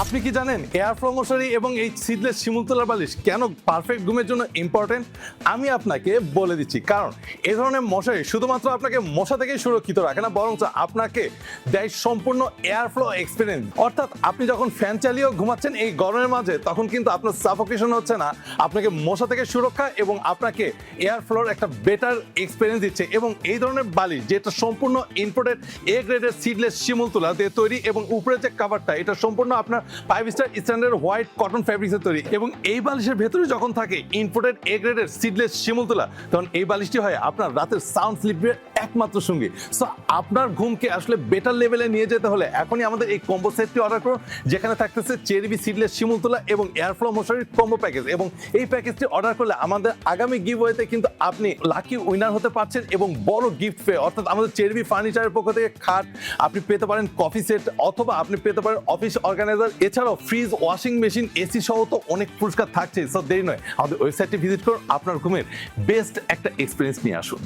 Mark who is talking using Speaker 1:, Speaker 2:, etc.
Speaker 1: আপনি কি জানেন এয়ারফ্লো মশারি এবং এই সিডলেস শিমুল তোলার বালিশ কেন পারফেক্ট ঘুমের জন্য ইম্পর্টেন্ট? আমি আপনাকে বলে দিচ্ছি। কারণ এই ধরনের মশারি শুধুমাত্র আপনাকে মশা থেকে সুরক্ষিত রাখে না, বরং আপনাকে দেয় সম্পূর্ণ এয়ারফ্লো এক্সপিরিয়েন্স। অর্থাৎ আপনি যখন ফ্যান চালিয়েও ঘুমাচ্ছেন এই গরমের মাঝে, তখন কিন্তু আপনার সাফোকেশন হচ্ছে না, আপনাকে মশা থেকে সুরক্ষা এবং আপনাকে এয়ারফ্লোর একটা বেটার এক্সপিরিয়েন্স দিচ্ছে। এবং এই ধরনের বালিশ যেটা সম্পূর্ণ ইম্পোর্টেড এ গ্রেডের সিডলেস শিমুল তোলা দিয়ে তৈরি, এবং উপরে যে কাভারটা এটা সম্পূর্ণ আপনার 5 স্টার স্ট্যান্ডার্ড হোয়াইট কটন ফ্যাব্রিক্সের তৈরি। এবং এই বালিশের ভেতরে যখন থাকে ইম্পোর্টেড এ গ্রেডের সিডলেস শিমুল তোলা, তখন এই বালিশটি হয় আপনার রাতের সাউন্ড স্লিপের একমাত্র সঙ্গী। সো আপনার ঘুমকে আসলে বেটার লেভেলে নিয়ে যেতে হলে এখনই আমাদের এই কম্বো সেটটি অর্ডার করুন, যেখানে থাকতেছে চেরিবি সিডলেস শিমুল তোলা এবং এয়ারফ্লো মশারির কম্বো প্যাকেজ। এবং এই প্যাকেজটি অর্ডার করলে আমাদের আগামী গিভওয়েতে কিন্তু আপনি লাকি উইনার হতে পারছেন এবং বড় গিফট পেয়ে, অর্থাৎ আমাদের চেরিবি ফার্নিচারের পক্ষ থেকে খাট আপনি পেতে পারেন, কফি সেট, অথবা আপনি পেতে পারেন অফিস অর্গানাইজার, এছাড়াও ফ্রিজ, ওয়াশিং মেশিন, এসি সহ তো অনেক পুরস্কার থাকছে। সো দেরি নয়, আমাদের ওয়েবসাইটটি ভিজিট করুন, আপনার ঘুমের বেস্ট একটা এক্সপিরিয়েন্স নিয়ে আসুন।